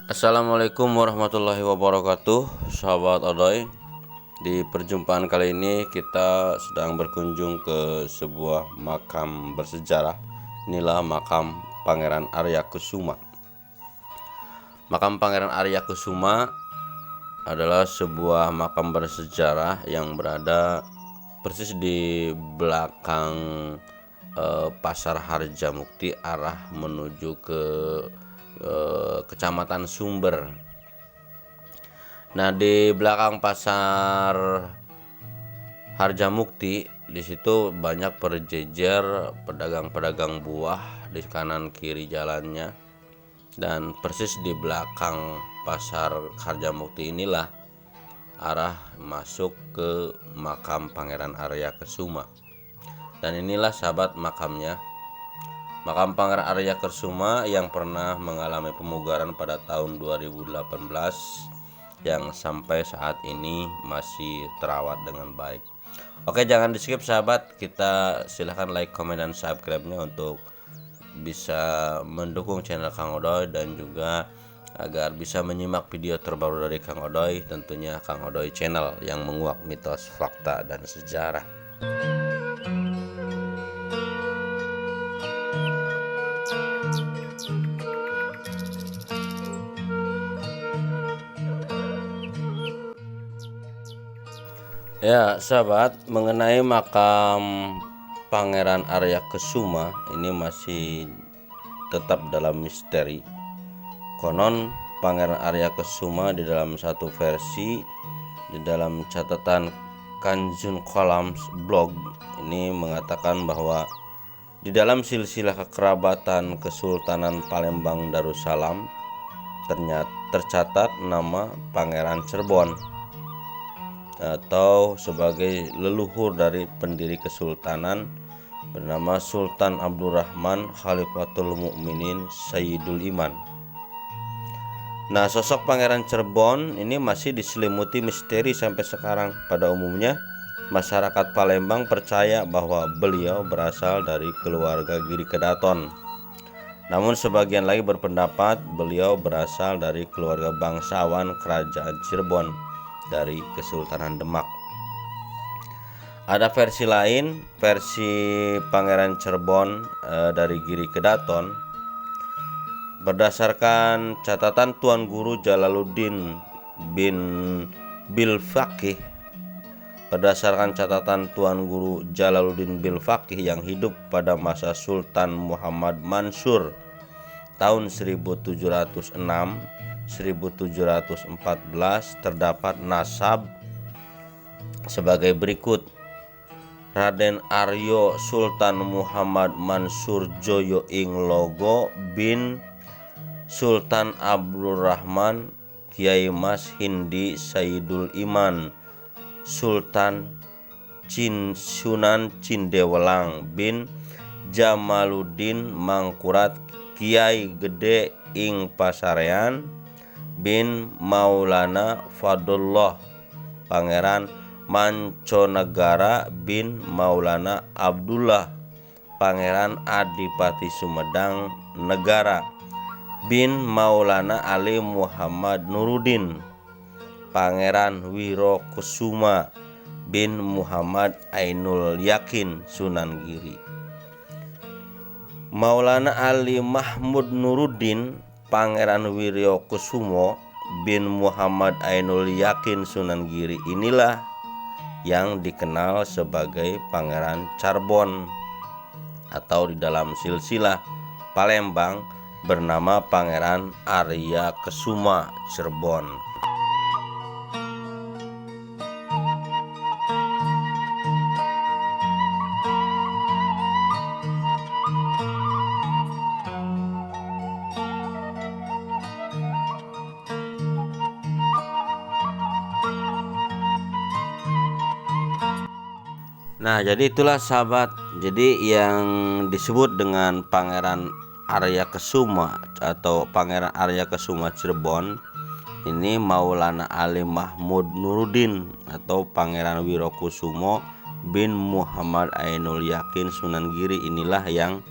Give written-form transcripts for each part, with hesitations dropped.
Assalamualaikum warahmatullahi wabarakatuh, sahabat Odoy. Di perjumpaan kali ini kita sedang berkunjung ke sebuah makam bersejarah. Inilah makam Pangeran Arya Kusuma. Makam Pangeran Arya Kusuma adalah sebuah makam bersejarah yang berada persis di belakang Pasar Harjamukti arah menuju ke Kecamatan Sumber. Nah, di belakang Pasar Harjamukti di situ banyak berjejer pedagang-pedagang buah di kanan kiri jalannya, dan persis di belakang Pasar Harjamukti inilah arah masuk ke makam Pangeran Arya Kusuma. Dan inilah sahabat makamnya. Makam Pangeran Arya Kusuma yang pernah mengalami pemugaran pada tahun 2018 yang sampai saat ini masih terawat dengan baik. Oke, jangan di skip sahabat, kita silahkan like, komen, dan subscribe-nya untuk bisa mendukung channel Kang Odoy dan juga agar bisa menyimak video terbaru dari Kang Odoy, tentunya Kang Odoy channel yang menguak mitos, fakta, dan sejarah. Ya sahabat, mengenai makam Pangeran Arya Kusuma ini masih tetap dalam misteri. Konon Pangeran Arya Kusuma di dalam satu versi, di dalam catatan Kanjun Kolams blog ini mengatakan bahwa di dalam silsilah kekerabatan Kesultanan Palembang Darussalam ternyata tercatat nama Pangeran Cirebon atau sebagai leluhur dari pendiri kesultanan bernama Sultan Abdurrahman Khalifatul Mukminin Sayyidul Iman. Nah, sosok Pangeran Cirebon ini masih diselimuti misteri sampai sekarang. Pada umumnya masyarakat Palembang percaya bahwa beliau berasal dari keluarga Giri Kedaton. Namun sebagian lagi berpendapat beliau berasal dari keluarga bangsawan Kerajaan Cirebon dari Kesultanan Demak. Ada versi lain, versi Pangeran Cirebon dari Giri Kedaton. Berdasarkan catatan Tuan Guru Jalaluddin bin Bilfaqih, berdasarkan catatan Tuan Guru Jalaluddin Bilfaqih yang hidup pada masa Sultan Muhammad Mansur tahun 1706 1714, terdapat nasab sebagai berikut. Raden Aryo Sultan Muhammad Mansur Joyo ing Logo bin Sultan Abdurrahman Kiai Mas Hindi Sayyidul Iman Sultan Sunan Cindewelang bin Jamaluddin Mangkurat Kiai Gede ing Pasarean bin Maulana Fadullah Pangeran Manconegara bin Maulana Abdullah Pangeran Adipati Sumedang Negara bin Maulana Ali Muhammad Nuruddin Pangeran Wirokusuma bin Muhammad Ainul Yakin Sunan Giri. Maulana Ali Mahmud Nuruddin Pangeran Wiryokusumo bin Muhammad Ainul Yakin Sunan Giri inilah yang dikenal sebagai Pangeran Cirebon atau di dalam silsilah Palembang bernama Pangeran Arya Kusuma Cirebon. Nah, jadi itulah sahabat. Jadi yang disebut dengan Pangeran Arya Kusuma atau Pangeran Arya Kusuma Cirebon ini Maulana Ali Mahmud Nuruddin atau Pangeran Wirokusumo bin Muhammad Ainul Yakin Sunan Giri inilah yang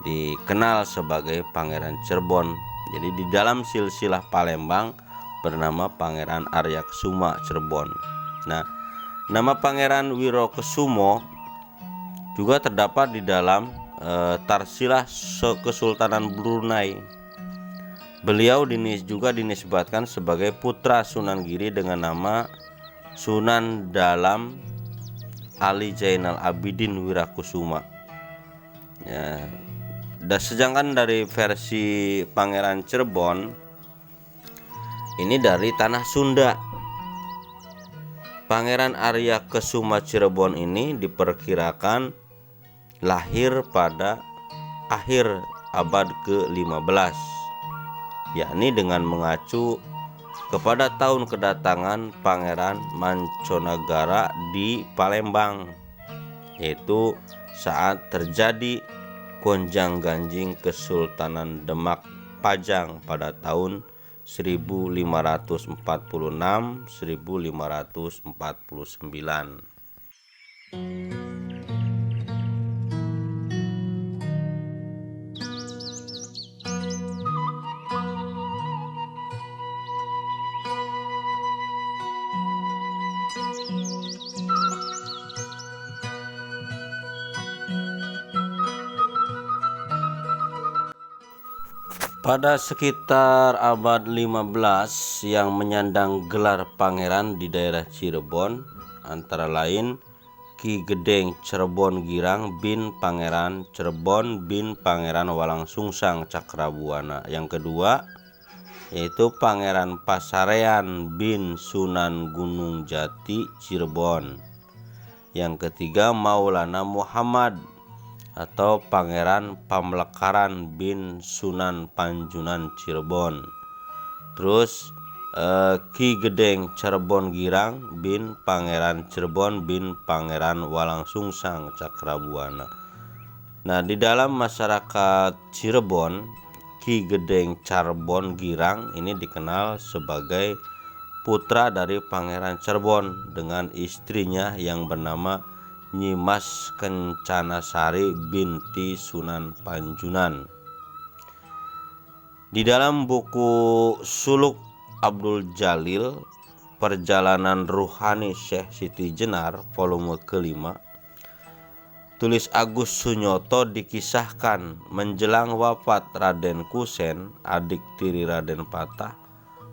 dikenal sebagai Pangeran Cirebon. Jadi di dalam silsilah Palembang bernama Pangeran Aryakusuma Cirebon. Nah, nama Pangeran Wirokusumo juga terdapat di dalam Tarsilah Kesultanan Brunei. Beliau juga dinisbatkan sebagai putra Sunan Giri dengan nama Sunan Dalam Ali Zainal Abidin Wirakusuma. Ya, dan sedangkan dari versi Pangeran Cirebon ini dari tanah Sunda. Pangeran Aryakusuma Cirebon ini diperkirakan lahir pada akhir abad ke-15, yakni dengan mengacu kepada tahun kedatangan Pangeran Manconegara di Palembang, yaitu saat terjadi gonjang-ganjing Kesultanan Demak Pajang pada tahun 1546-1549. Pada sekitar abad 15 yang menyandang gelar pangeran di daerah Cirebon antara lain Ki Gedeng Cirebon Girang bin Pangeran Cirebon bin Pangeran Walangsungsang Cakrabuana. Yang kedua yaitu Pangeran Pasarean bin Sunan Gunung Jati Cirebon. Yang ketiga Maulana Muhammad atau Pangeran Pamlekaran bin Sunan Panjunan Cirebon. Terus Ki Gedeng Cirebon Girang bin Pangeran Cirebon bin Pangeran Walangsungsang Cakrabuana. Nah, di dalam masyarakat Cirebon, Ki Gedeng Cirebon Girang ini dikenal sebagai putra dari Pangeran Cirebon dengan istrinya yang bernama Nyimas Kencanasari binti Sunan Panjunan. Di dalam buku Suluk Abdul Jalil Perjalanan Ruhani Syekh Siti Jenar volume kelima, tulis Agus Sunyoto dikisahkan menjelang wafat Raden Kusen, adik tiri Raden Patah,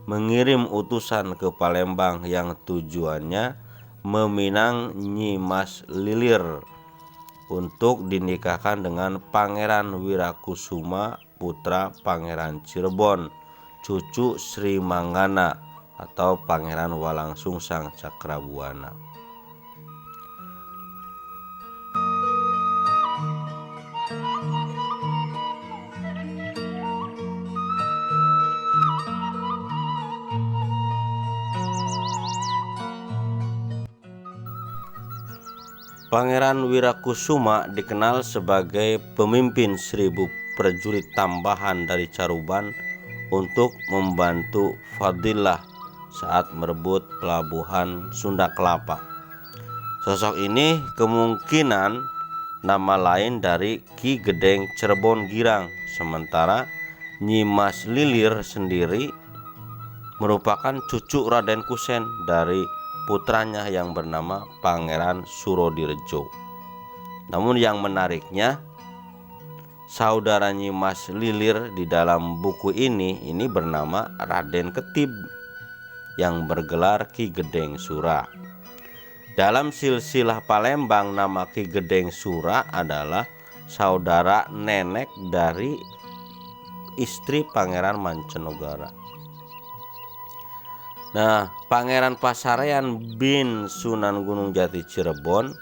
mengirim utusan ke Palembang yang tujuannya meminang Nyimas Lilir untuk dinikahkan dengan Pangeran Wirakusuma putra Pangeran Cirebon, cucu Sri Manggana atau Pangeran Walangsungsang Cakrabuana. Pangeran Wirakusuma dikenal sebagai pemimpin 1000 prajurit tambahan dari Caruban untuk membantu Fadillah saat merebut pelabuhan Sunda Kelapa. Sosok ini kemungkinan nama lain dari Ki Gedeng Cirebon Girang, sementara Nyimas Lilir sendiri merupakan cucu Raden Kusen dari putranya yang bernama Pangeran Surodirejo. Namun yang menariknya, saudara Nyimas Lilir di dalam buku ini bernama Raden Ketib yang bergelar Ki Gedeng Sura. Dalam silsilah Palembang, nama Ki Gedeng Sura adalah saudara nenek dari istri Pangeran Manconegara. Nah, Pangeran Pasarean bin Sunan Gunung Jati Cirebon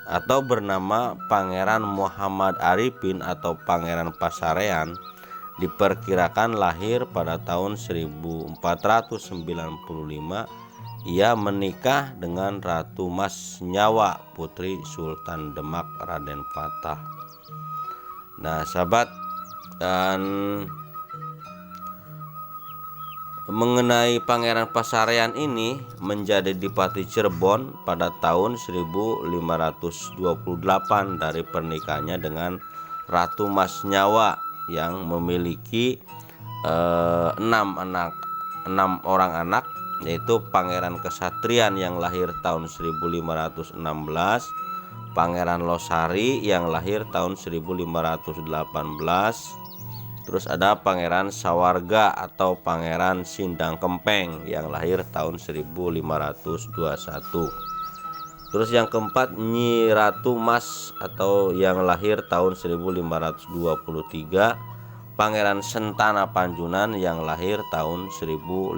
atau bernama Pangeran Muhammad Arifin atau Pangeran Pasarean diperkirakan lahir pada tahun 1495. Ia menikah dengan Ratu Mas Nyawa, putri Sultan Demak Raden Patah. Nah, sahabat, dan mengenai Pangeran Pasarean ini menjadi Dipati Cirebon pada tahun 1528 dari pernikahannya dengan Ratu Mas Nyawa yang memiliki enam orang anak, yaitu Pangeran Kesatrian yang lahir tahun 1516, Pangeran Losari yang lahir tahun 1518, terus ada Pangeran Sawarga atau Pangeran Sindang Kempeng yang lahir tahun 1521. Terus yang keempat Nyi Ratu Mas atau yang lahir tahun 1523, Pangeran Sentana Panjunan yang lahir tahun 1525,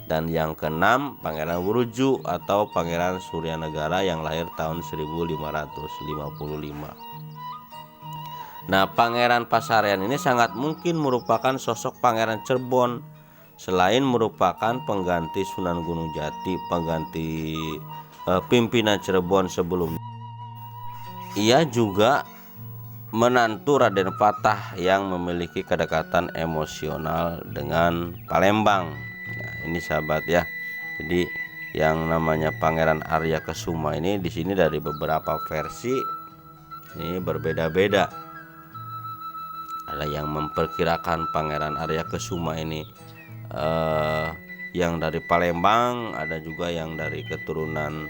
dan yang keenam Pangeran Wuruju atau Pangeran Suryanegara yang lahir tahun 1555. Nah, Pangeran Pasarian ini sangat mungkin merupakan sosok Pangeran Cirebon. Selain merupakan pengganti Sunan Gunung Jati, pengganti pimpinan Cirebon sebelumnya, ia juga menantu Raden Patah yang memiliki kedekatan emosional dengan Palembang. Nah, ini sahabat ya. Jadi yang namanya Pangeran Arya Kesuma ini di sini dari beberapa versi ini berbeda-beda. Ada yang memperkirakan Pangeran Arya Kesuma ini yang dari Palembang, ada juga yang dari keturunan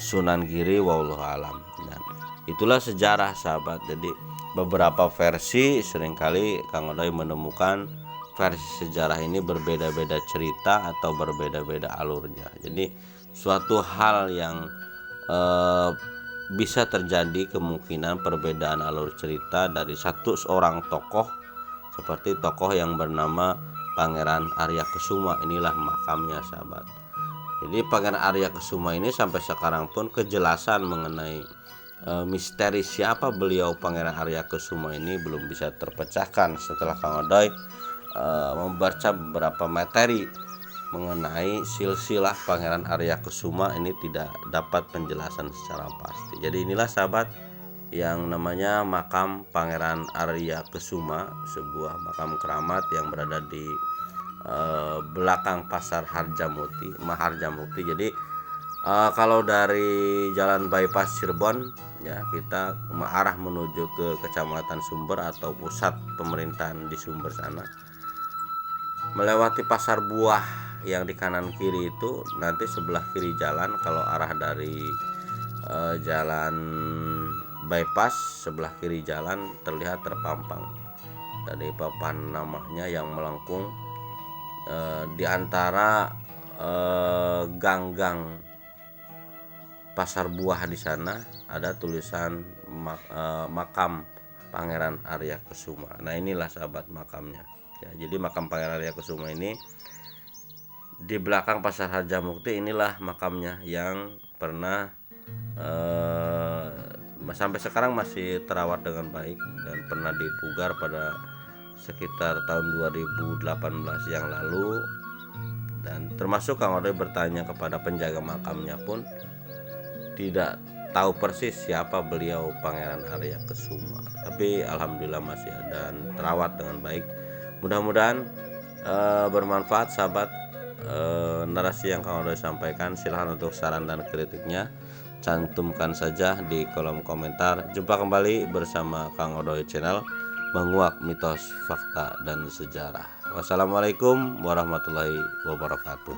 Sunan Giri, wallahu alam. Dan itulah sejarah sahabat. Jadi beberapa versi, seringkali Kang Odoy menemukan versi sejarah ini berbeda-beda cerita atau berbeda-beda alurnya. Jadi suatu hal yang bisa terjadi kemungkinan perbedaan alur cerita dari satu seorang tokoh, seperti tokoh yang bernama Pangeran Arya Kesuma. Inilah makamnya sahabat. Jadi Pangeran Arya Kesuma ini sampai sekarang pun kejelasan mengenai misteri siapa beliau Pangeran Arya Kesuma ini belum bisa terpecahkan setelah Kang Odoy membaca beberapa materi mengenai silsilah Pangeran Arya Kesuma. Ini tidak dapat penjelasan secara pasti. Jadi inilah sahabat yang namanya makam Pangeran Arya Kesuma, sebuah makam keramat yang berada di belakang Pasar Harjamukti, Maharjamukti. Jadi kalau dari Jalan Bypass Cirebon ya, kita arah menuju ke Kecamatan Sumber atau pusat pemerintahan di Sumber sana, melewati Pasar Buah yang di kanan kiri itu, nanti sebelah kiri jalan kalau arah dari jalan bypass, sebelah kiri jalan terlihat terpampang dari papan namanya yang melengkung di antara gang-gang Pasar Buah. Di sana ada tulisan makam Pangeran Arya Kesuma. Nah, inilah sahabat makamnya ya. Jadi makam Pangeran Arya Kesuma ini di belakang Pasar Harjamukti, inilah makamnya yang pernah sampai sekarang masih terawat dengan baik dan pernah dipugar pada sekitar tahun 2018 yang lalu. Dan termasuk Kang Odoy bertanya kepada penjaga makamnya pun tidak tahu persis siapa beliau Pangeran Arya Kesuma, tapi alhamdulillah masih ada dan terawat dengan baik. Mudah-mudahan bermanfaat sahabat narasi yang Kang Odoy sampaikan. Silahkan untuk saran dan kritiknya cantumkan saja di kolom komentar. Jumpa kembali bersama Kang Odoy channel menguak mitos, fakta, dan sejarah. Wassalamualaikum warahmatullahi wabarakatuh.